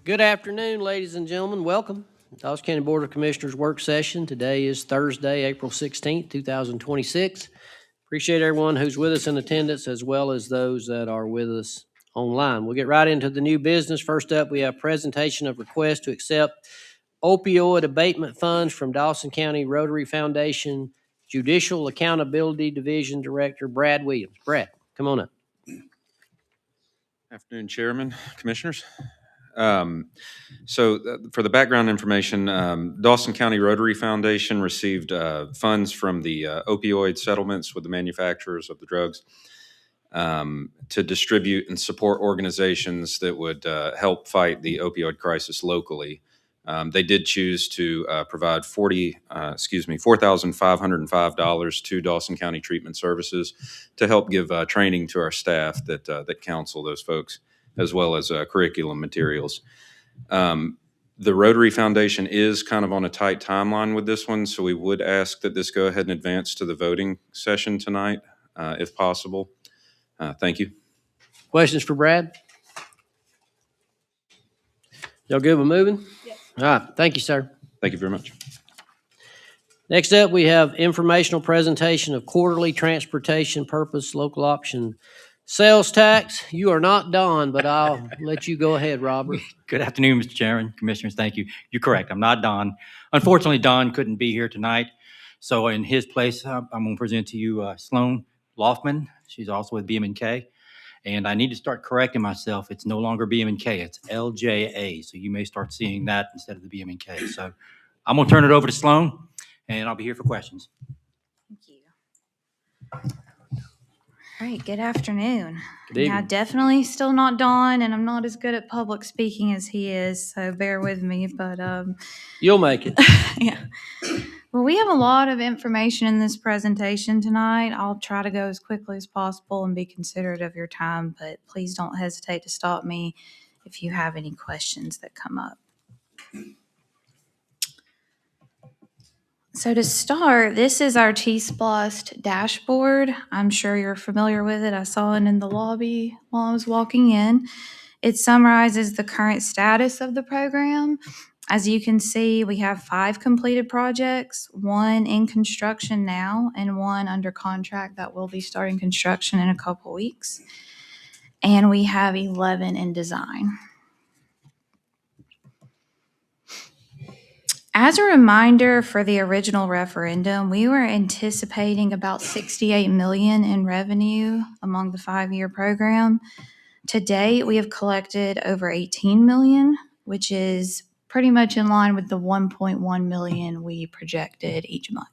Good afternoon, ladies and gentlemen. Welcome. Dawes County Board of Commissioners work session. Today is Thursday, April 16th, 2026. Appreciate everyone who's with us in attendance as well as those that are with us online. We'll get right into the new business. First up, we have presentation of request to accept opioid abatement funds from Dawson County Rotary Foundation Judicial Accountability Division Director Brad Williams. Brad, come on up. Afternoon, Chairman, Commissioners. For the background information, Dawson County Rotary Foundation received funds from the opioid settlements with the manufacturers of the drugs to distribute and support organizations that would help fight the opioid crisis locally. They did choose to provide $4,505 to Dawson County Treatment Services to help give training to our staff that counsel those folks, as well as curriculum materials. The Rotary Foundation is kind of on a tight timeline with this one, so we would ask that this go ahead and advance to the voting session tonight, if possible. Thank you. Questions for Brad? Y'all good with moving? Yes. All right. Thank you, sir. Thank you very much. Next up, we have informational presentation of quarterly transportation purpose local option sales tax. You are not Don, but I'll let you go ahead, Robert. Good afternoon, Mr. Chairman, Commissioners. Thank you. You're correct. I'm not Don. Unfortunately, Don couldn't be here tonight. So in his place, I'm going to present to you Sloan Loftman. She's also with BM&K. And I need to start correcting myself. It's no longer BM&K. It's LJA. So you may start seeing that instead of the BM&K. So I'm going to turn it over to Sloan, and I'll be here for questions. Thank you. All right, good afternoon. Good evening. Yeah, definitely still not Dawn, and I'm not as good at public speaking as he is, so bear with me. But You'll make it. yeah. Well, we have a lot of information in this presentation tonight. I'll try to go as quickly as possible and be considerate of your time, but please don't hesitate to stop me if you have any questions that come up. So to start, this is our T-Splost dashboard. I'm sure you're familiar with it. I saw it in the lobby while I was walking in. It summarizes the current status of the program. As you can see, we have 5 completed projects, 1 in construction now, and 1 under contract that will be starting construction in a couple weeks. And we have 11 in design. As a reminder for the original referendum, we were anticipating about $68 million in revenue among the 5-year program. To date, we have collected over $18 million, which is pretty much in line with the $1.1 million we projected each month.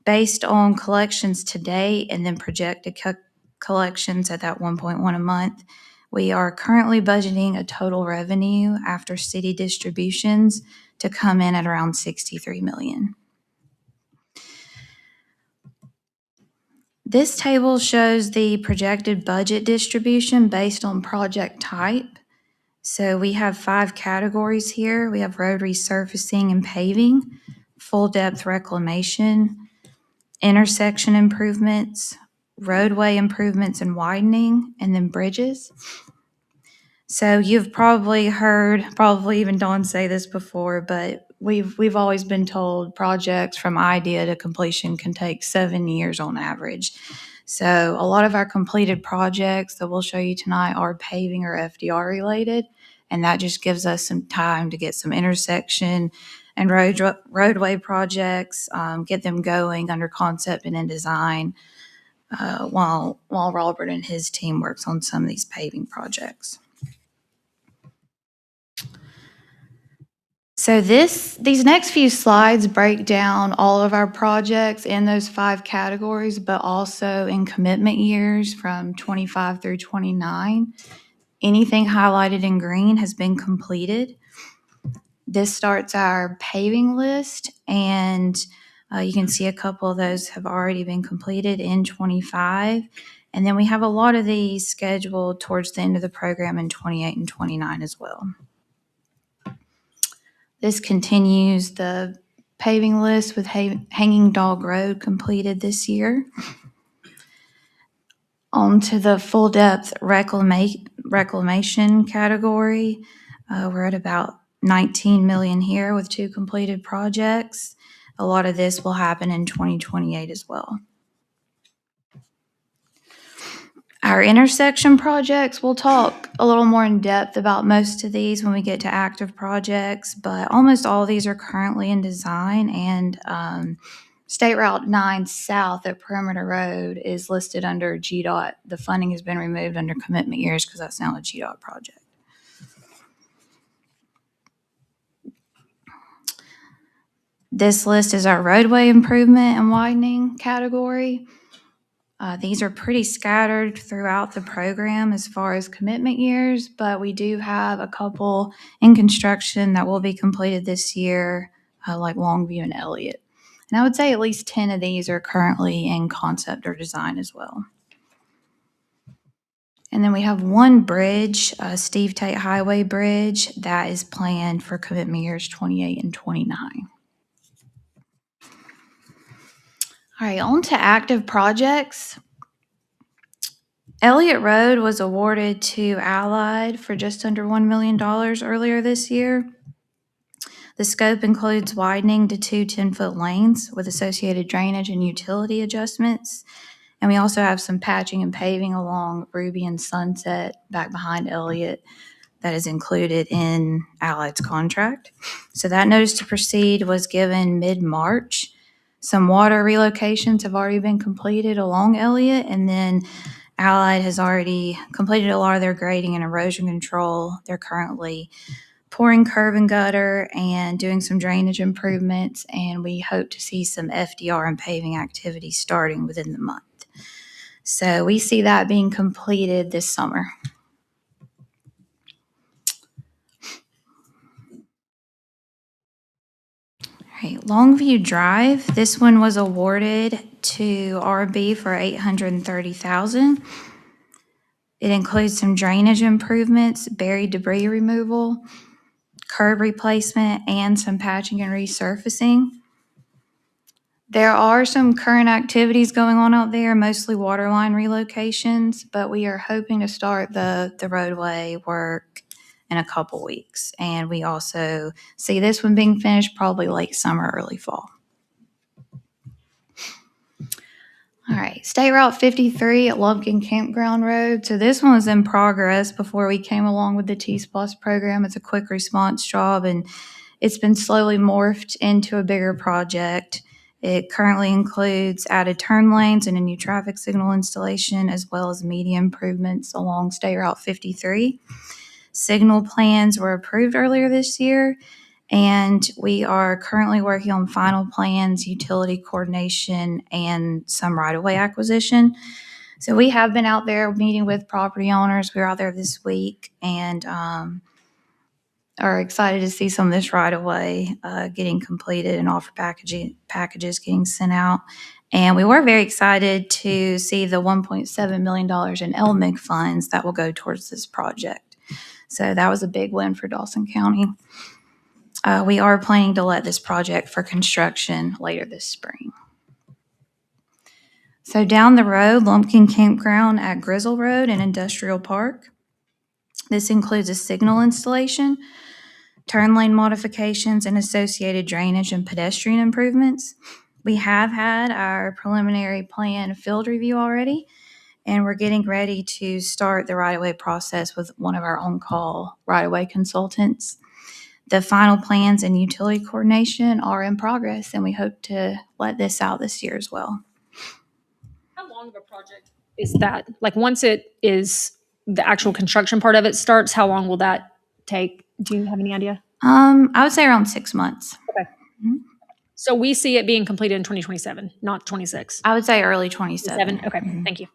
Based on collections to date and then projected collections at that 1.1 a month, we are currently budgeting a total revenue after city distributions to come in at around $63 million. This table shows the projected budget distribution based on project type. So we have 5 categories here. We have road resurfacing and paving, full depth reclamation, intersection improvements, roadway improvements and widening, and then bridges. So you've probably heard, probably even Dawn say this before, but we've always been told projects from idea to completion can take 7 years on average. So a lot of our completed projects that we'll show you tonight are paving or FDR related, and that just gives us some time to get some intersection and roadway projects, get them going under concept and in design, while Robert and his team works on some of these paving projects. So these next few slides break down all of our projects in those 5 categories, but also in commitment years from 25 through 29. Anything highlighted in green has been completed. This starts our paving list, and you can see a couple of those have already been completed in 25. And then we have a lot of these scheduled towards the end of the program in 28 and 29 as well. This continues the paving list with Hanging Dog Road completed this year. On to the full depth reclamation category. We're at about 19 million here with 2 completed projects. A lot of this will happen in 2028 as well. Our intersection projects, we'll talk a little more in depth about most of these when we get to active projects, but almost all of these are currently in design, and State Route 9 South at Perimeter Road is listed under GDOT. The funding has been removed under commitment years because that's now a GDOT project. This list is our roadway improvement and widening category. These are pretty scattered throughout the program as far as commitment years, but we do have a couple in construction that will be completed this year, like Longview and Elliott. And I would say at least 10 of these are currently in concept or design as well. And then we have one bridge, Steve Tate Highway Bridge, that is planned for commitment years 28 and 29. All right, on to active projects. Elliott Road was awarded to Allied for just under $1 million earlier this year. The scope includes widening to 2 10-foot lanes with associated drainage and utility adjustments. And we also have some patching and paving along Ruby and Sunset back behind Elliott that is included in Allied's contract. So that notice to proceed was given mid-March. Some water relocations have already been completed along Elliott, and then Allied has already completed a lot of their grading and erosion control. They're currently pouring curb and gutter and doing some drainage improvements, and we hope to see some FDR and paving activity starting within the month. So we see that being completed this summer. All right, Longview Drive. This one was awarded to RB for $830,000. It includes some drainage improvements, buried debris removal, curb replacement, and some patching and resurfacing. There are some current activities going on out there, mostly water line relocations, but we are hoping to start the roadway work in a couple weeks. And we also see this one being finished probably late summer, early fall. All right, State Route 53 at Lumpkin Campground Road. So this one was in progress before we came along with the T-Plus program. It's a quick response job, and it's been slowly morphed into a bigger project. It currently includes added turn lanes and a new traffic signal installation, as well as media improvements along State Route 53. Signal plans were approved earlier this year, and we are currently working on final plans, utility coordination, and some right-of-way acquisition. So we have been out there meeting with property owners. We were out there this week and are excited to see some of this right-of-way getting completed and offer packages getting sent out. And we were very excited to see the $1.7 million in LMIG funds that will go towards this project. So that was a big win for Dawson County. We are planning to let this project for construction later this spring. So down the road, Lumpkin Campground at Grizzle Road and Industrial Park. This includes a signal installation, turn lane modifications, and associated drainage and pedestrian improvements. We have had our preliminary plan field review already, and we're getting ready to start the right-of-way process with one of our on-call right-of-way consultants. The final plans and utility coordination are in progress, and we hope to let this out this year as well. How long of a project is that? Like once it is the actual construction part of it starts, how long will that take? Do you have any idea? I would say around 6 months. Okay. So we see it being completed in 2027, not 26. I would say early 27. Okay, thank you.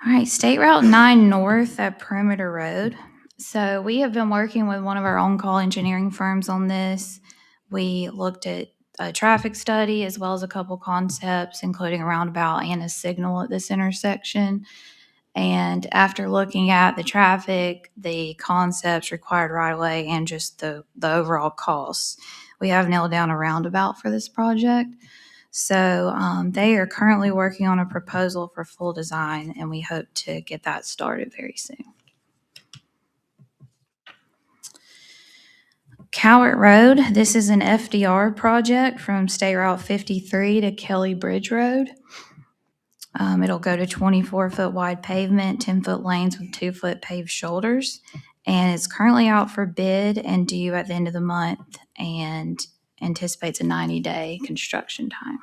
All right, State Route 9 North at Perimeter Road. So we have been working with one of our on-call engineering firms on this. We looked at a traffic study as well as a couple concepts, including a roundabout and a signal at this intersection. And after looking at the traffic, the concepts, required right-of-way, and just the overall costs, we have nailed down a roundabout for this project. So they are currently working on a proposal for full design, and we hope to get that started very soon. Cowart Road, this is an FDR project from State Route 53 to Kelly Bridge Road. It'll go to 24-foot wide pavement, 10-foot lanes with 2-foot paved shoulders. And it's currently out for bid and due at the end of the month, and anticipates a 90-day construction time.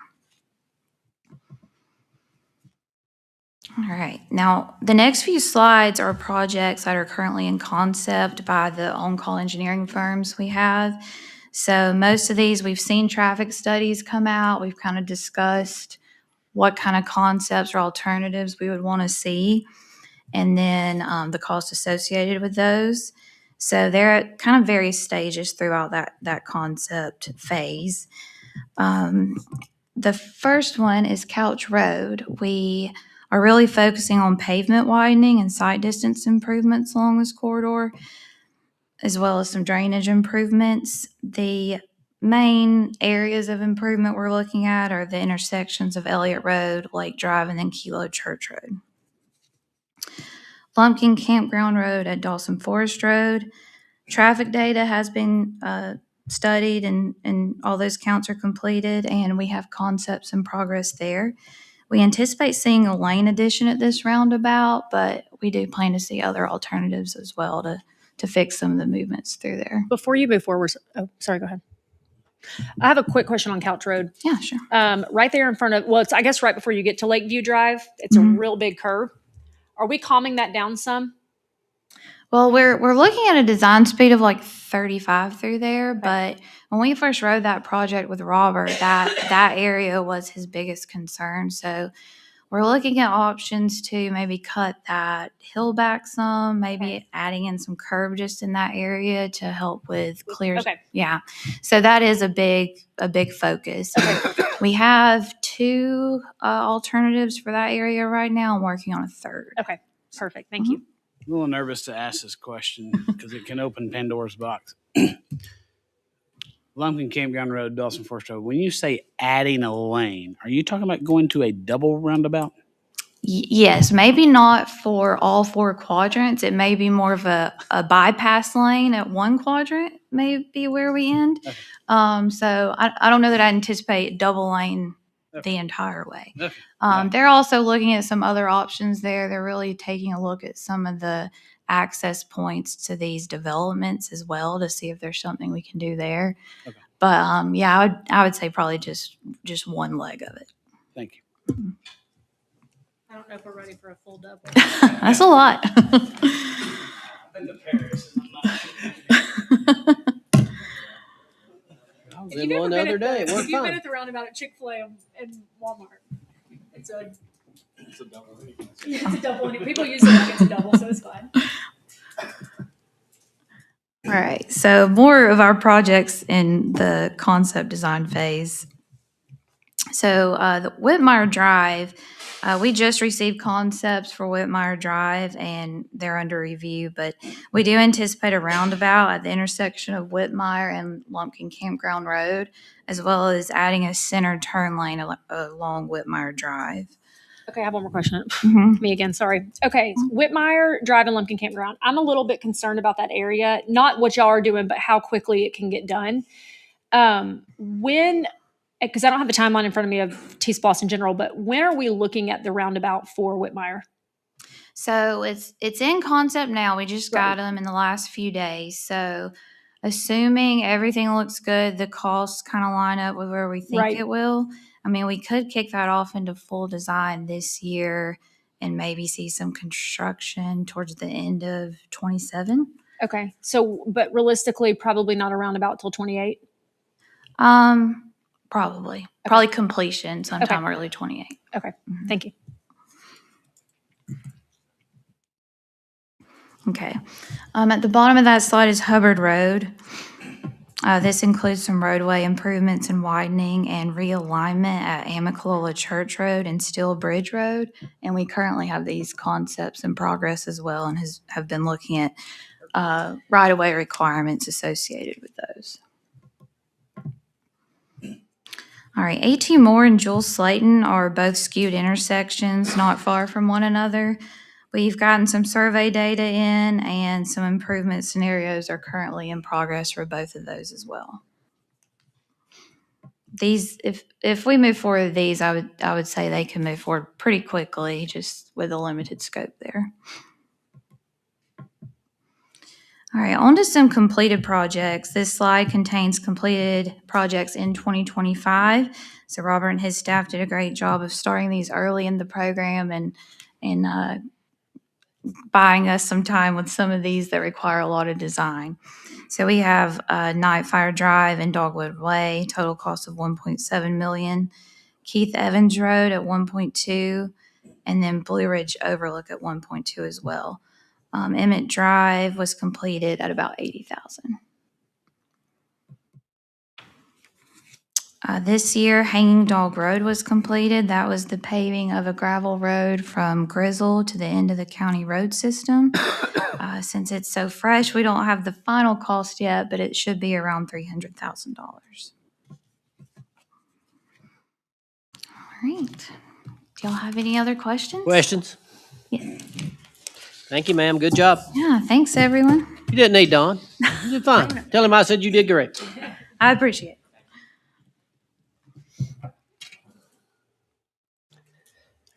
All right. Now, the next few slides are projects that are currently in concept by the on-call engineering firms we have. So most of these, we've seen traffic studies come out. We've kind of discussed what kind of concepts or alternatives we would want to see, and then the cost associated with those. So they're at kind of various stages throughout that concept phase. The first one is Couch Road. We are really focusing on pavement widening and sight distance improvements along this corridor, as well as some drainage improvements. The main areas of improvement we're looking at are the intersections of Elliott Road, Lake Drive, and then Kilo Church Road. Lumpkin Campground Road at Dawson Forest Road. Traffic data has been studied, and all those counts are completed, and we have concepts in progress there. We anticipate seeing a lane addition at this roundabout, but we do plan to see other alternatives as well to fix some of the movements through there. Before you move forward, oh, sorry, go ahead. I have a quick question on Couch Road. Yeah, sure. Right there in front of, well, it's, I guess, right before you get to Lakeview Drive. It's a real big curve. Are we calming that down some? Well, we're looking at a design speed of like 35 through there, but when we first rode that project with Robert, that area was his biggest concern. So we're looking at options to maybe cut that hill back some, maybe adding in some curb just in that area to help with clear. Okay. Yeah. So that is a big focus. We have 2 alternatives for that area right now. I'm working on a third. Okay, perfect. Thank you. I'm a little nervous to ask this question because it can open Pandora's box. Lumpkin Campground Road, Dawson Forest Road. When you say adding a lane, are you talking about going to a double roundabout? Yes, maybe not for all 4 quadrants. It may be more of a bypass lane at one quadrant, may be where we end. Okay. So I don't know that I anticipate double lane the entire way. Okay. They're also looking at some other options there. They're really taking a look at some of the access points to these developments as well to see if there's something we can do there. Okay. But yeah, I would say probably just one leg of it. Thank you. I don't know if we're ready for a full double. That's a lot. I've been to Paris. I was in one the other day. It If worked you've been fine. at the roundabout at Chick-fil-A and Walmart, it's a double. It's a double. People use it like it's a double, so it's fine. All right, so more of our projects in the concept design phase. So the Whitmire Drive, we just received concepts for Whitmire Drive, and they're under review, but we do anticipate a roundabout at the intersection of Whitmire and Lumpkin Campground Road, as well as adding a center turn lane along Whitmire Drive. Okay, I have one more question. Mhm. Me again, sorry. Okay, Whitmire Drive and Lumpkin Campground. I'm a little bit concerned about that area. Not what y'all are doing, but how quickly it can get done. Because I don't have the timeline in front of me of T-Splosh in general, but when are we looking at the roundabout for Whitmire? So it's in concept now. We just got them in the last few days. So assuming everything looks good, the costs kind of line up with where we think it will. I mean, we could kick that off into full design this year and maybe see some construction towards the end of 27. Okay, so, but realistically, probably not a roundabout till 28? Probably. Probably completion sometime early 28. Okay, thank you. Okay. At the bottom of that slide is Hubbard Road. This includes some roadway improvements and widening and realignment at Amicalola Church Road and Steel Bridge Road. And we currently have these concepts in progress as well, and have been looking at right-of-way requirements associated with those. All right, A2 Moore and Jules Slayton are both skewed intersections not far from one another. We've gotten some survey data in, and some improvement scenarios are currently in progress for both of those as well. These, if we move forward with these, I would say they can move forward pretty quickly, just with a limited scope there. All right, on to some completed projects. This slide contains completed projects in 2025. So Robert and his staff did a great job of starting these early in the program and buying us some time with some of these that require a lot of design. So we have Nightfire Drive and Dogwood Way, total cost of $1.7 million. Keith Evans Road at 1.2, and then Blue Ridge Overlook at 1.2 as well. Emmett Drive was completed at about $80,000. This year, Hanging Dog Road was completed. That was the paving of a gravel road from Grizzle to the end of the county road system. Since it's so fresh, we don't have the final cost yet, but it should be around $300,000. All right. Do y'all have any other questions? Questions? Yeah. Thank you, ma'am. Good job. Yeah, thanks, everyone. You didn't need Don. You did fine. Tell him I said you did great. I appreciate it.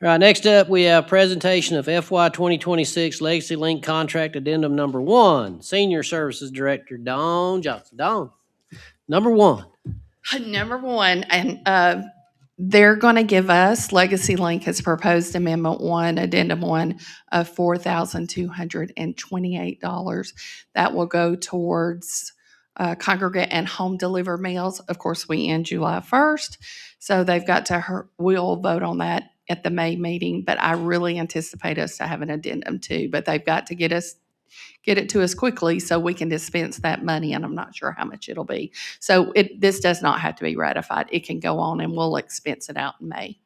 All right, next up, we have presentation of FY 2026 Legacy Link Contract Addendum Number 1. Senior Services Director, Dawn Johnson. Dawn, number 1. Number one, and they're going to give us, Legacy Link has proposed Amendment 1, Addendum 1 of $4,228. That will go towards congregate and home delivered meals. Of course, we end July 1st, so they've got to, we'll vote on that at the May meeting, but I really anticipate us to have an addendum too, but they've got to get it to us quickly so we can dispense that money, and I'm not sure how much it'll be. So this does not have to be ratified. It can go on, and we'll expense it out in May.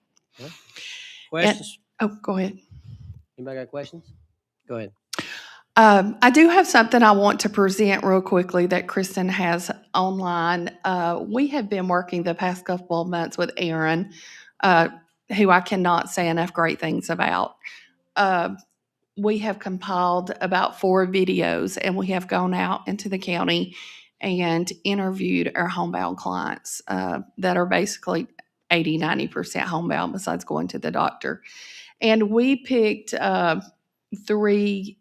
Questions? Go ahead. Anybody got questions? Go ahead. I do have something I want to present real quickly that Kristen has online. We have been working the past couple of months with Aaron, who I cannot say enough great things about. We have compiled about 4 videos, and we have gone out into the county and interviewed our homebound clients that are basically 80-90% homebound besides going to the doctor. And we picked 3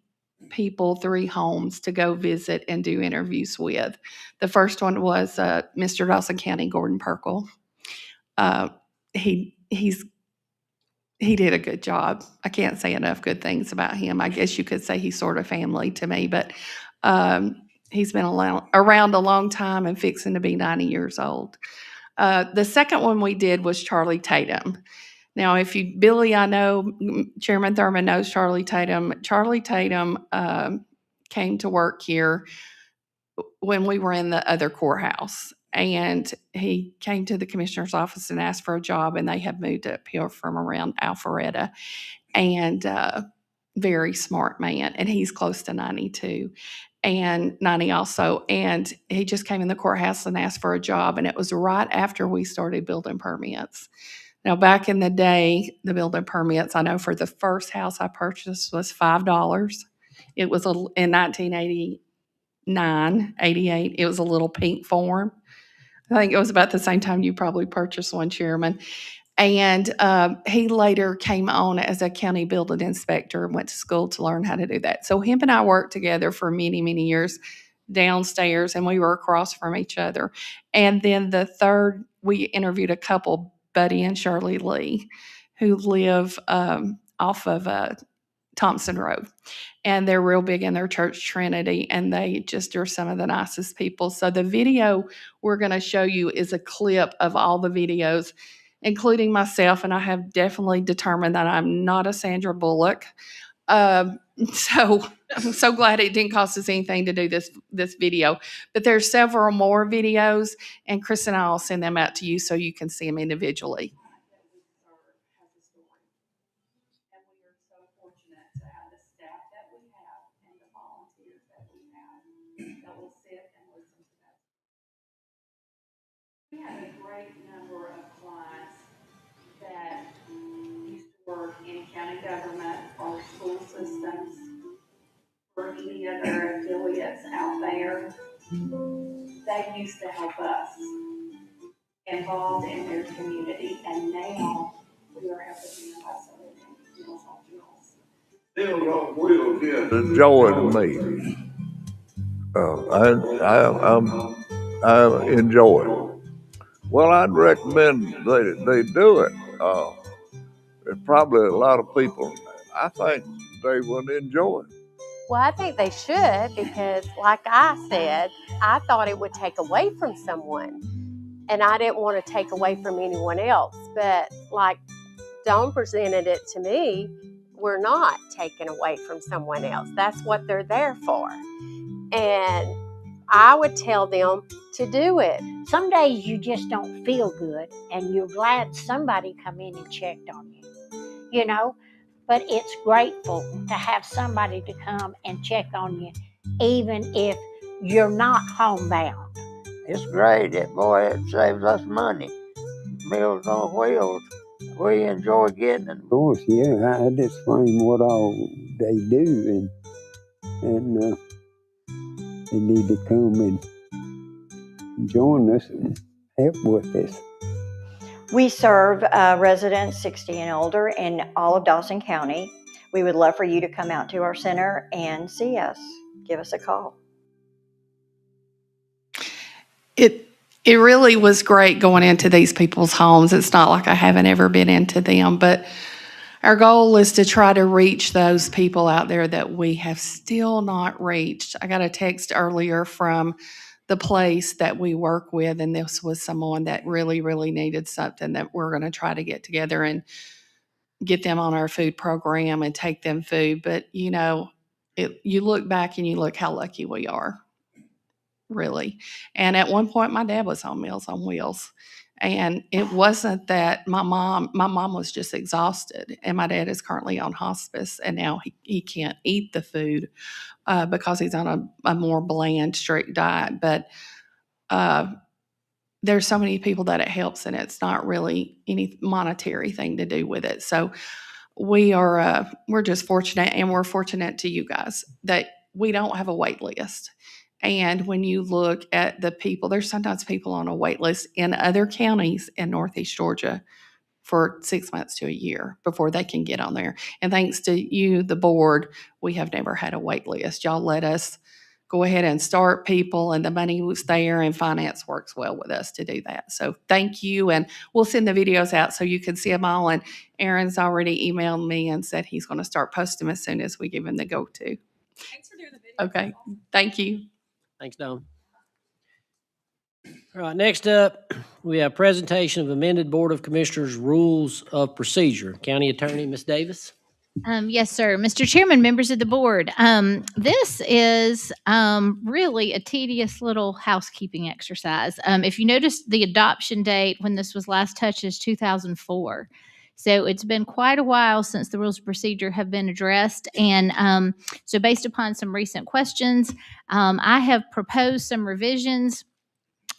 people, 3 homes to go visit and do interviews with. The first one was Mr. Dawson County, Gordon Perkle. He did a good job. I can't say enough good things about him. I guess you could say he's sort of family to me, but he's been around a long time and fixing to be 90 years old. The second one we did was Charlie Tatum. Now, Billy, I know, Chairman Thurman knows Charlie Tatum. Charlie Tatum came to work here when we were in the other courthouse. And he came to the commissioner's office and asked for a job, and they have moved up here from around Alpharetta. And very smart man, and he's close to 92 and 90 also. And he just came in the courthouse and asked for a job, and it was right after we started building permits. Now, back in the day, the building permits, I know for the first house I purchased was $5. It was in 1989, 88. It was a little pink form. I think it was about the same time you probably purchased one, Chairman. And he later came on as a county building inspector and went to school to learn how to do that. So him and I worked together for many, many years downstairs, and we were across from each other. And then the third, we interviewed a couple, Buddy and Shirley Lee, who live off of Thompson Road. And they're real big in their church, Trinity, and they just are some of the nicest people. So the video we're going to show you is a clip of all the videos, including myself, and I have definitely determined that I'm not a Sandra Bullock. So I'm so glad it didn't cost us anything to do this video. But there's several more videos, and Chris and I will send them out to you so you can see them individually. We have a great number of the other affiliates out there, they used to help us involved in their community, and now we are helping them by selling Meals on Wheels. Meals on Wheels is a joy to me. I enjoy it. Well, I'd recommend they do it. There's probably a lot of people, I think they would enjoy it. Well, I think they should because, like I said, I thought it would take away from someone, and I didn't want to take away from anyone else. But like Dawn presented it to me, we're not taking away from someone else. That's what they're there for. And I would tell them to do it. Some days you just don't feel good, and you're glad somebody come in and checked on you, you know? But it's grateful to have somebody to come and check on you, even if you're not homebound. It's great. Boy, it saves us money. Meals on Wheels, we enjoy getting them. Of course, yeah. I just explain what all they do, and they need to come and join us and help with this. We serve residents 60 and older in all of Dawson County. We would love for you to come out to our center and see us. Give us a call. It really was great going into these people's homes. It's not like I haven't ever been into them, but our goal is to try to reach those people out there that we have still not reached. I got a text earlier from the place that we work with, and this was someone that really, really needed something that we're going to try to get together and get them on our food program and take them food. But, you know, you look back and you look how lucky we are, really. And at one point, my dad was on Meals on Wheels. And it wasn't that my mom was just exhausted, and my dad is currently on hospice, and now he can't eat the food because he's on a more bland, strict diet. But there's so many people that it helps, and it's not really any monetary thing to do with it. So we're just fortunate, and we're fortunate to you guys that we don't have a wait list. And when you look at the people, there's sometimes people on a wait list in other counties in Northeast Georgia for 6 months to a year before they can get on there. And thanks to you, the board, we have never had a wait list. Y'all let us go ahead and start people, and the money was there, and finance works well with us to do that. So thank you, and we'll send the videos out so you can see them all. And Aaron's already emailed me and said he's going to start posting them as soon as we give him the go-to. Thanks for doing the video. Okay, thank you. Thanks, Dawn. All right, next up, we have presentation of amended Board of Commissioners Rules of Procedure. County Attorney, Ms. Davis. Yes, sir. Mr. Chairman, members of the board, this is really a tedious little housekeeping exercise. If you notice, the adoption date when this was last touched is 2004. So it's been quite a while since the rules of procedure have been addressed. And so based upon some recent questions, I have proposed some revisions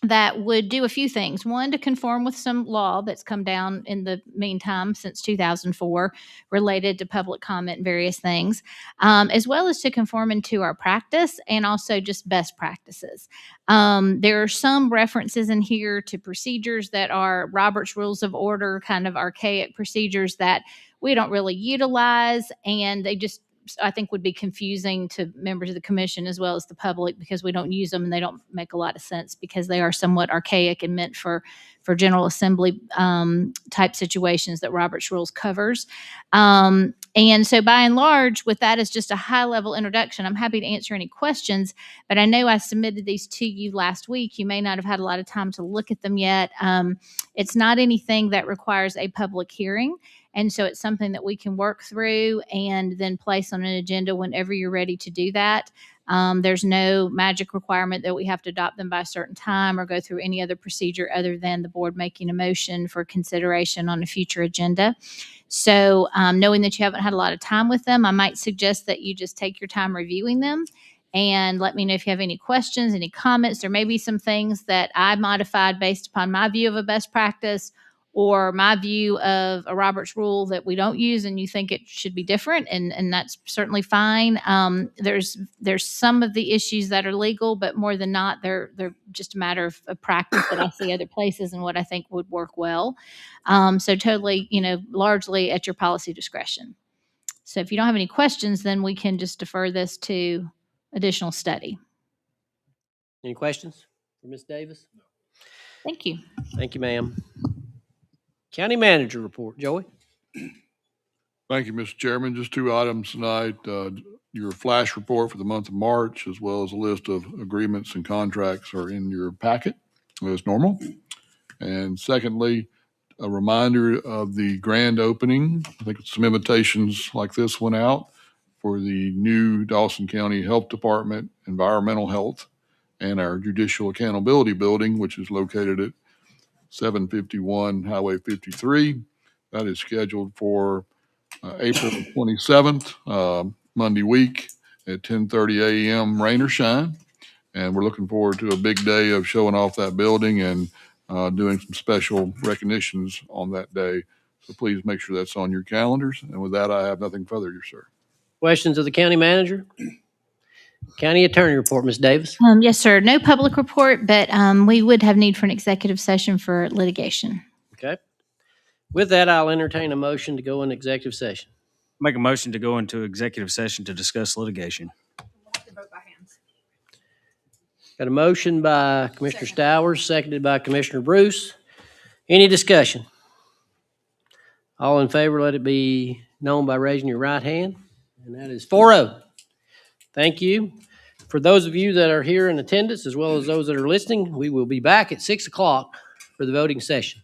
that would do a few things. One, to conform with some law that's come down in the meantime since 2004 related to public comment and various things, as well as to conform into our practice and also just best practices. There are some references in here to procedures that are Robert's Rules of Order, kind of archaic procedures that we don't really utilize, and they just, I think, would be confusing to members of the commission as well as the public because we don't use them and they don't make a lot of sense because they are somewhat archaic and meant for General Assembly type situations that Robert's Rules covers. And so by and large, with that as just a high level introduction, I'm happy to answer any questions, but I know I submitted these to you last week. You may not have had a lot of time to look at them yet. It's not anything that requires a public hearing. And so it's something that we can work through and then place on an agenda whenever you're ready to do that. There's no magic requirement that we have to adopt them by a certain time or go through any other procedure other than the board making a motion for consideration on a future agenda. So knowing that you haven't had a lot of time with them, I might suggest that you just take your time reviewing them and let me know if you have any questions, any comments. There may be some things that I modified based upon my view of a best practice, or my view of a Roberts rule that we don't use and you think it should be different, and that's certainly fine. There's some of the issues that are legal, but more than not, they're just a matter of practice that I see other places and what I think would work well. So totally, largely at your policy discretion. So if you don't have any questions, then we can just defer this to additional study. Any questions for Ms. Davis? Thank you. Thank you, ma'am. County manager report. Joey? Thank you, Mr. Chairman. Just two items tonight. Your flash report for the month of March, as well as a list of agreements and contracts, are in your packet as normal. And secondly, a reminder of the grand opening. I think some invitations like this went out for the new Dawson County Health Department, Environmental Health, and our Judicial Accountability Building, which is located at 751 Highway 53. That is scheduled for April 27th, Monday week at 10:30 a.m., rain or shine. And we're looking forward to a big day of showing off that building and doing some special recognitions on that day. So please make sure that's on your calendars. And with that, I have nothing further, sir. Questions of the county manager? County attorney report, Ms. Davis. Yes, sir. No public report, but we would have need for an executive session for litigation. Okay. With that, I'll entertain a motion to go into executive session. Make a motion to go into executive session to discuss litigation. Got a motion by Commissioner Stowers, seconded by Commissioner Bruce. Any discussion? All in favor, let it be known by raising your right hand. And that is 4-0. Thank you. For those of you that are here in attendance, as well as those that are listening, we will be back at 6 o'clock for the voting session.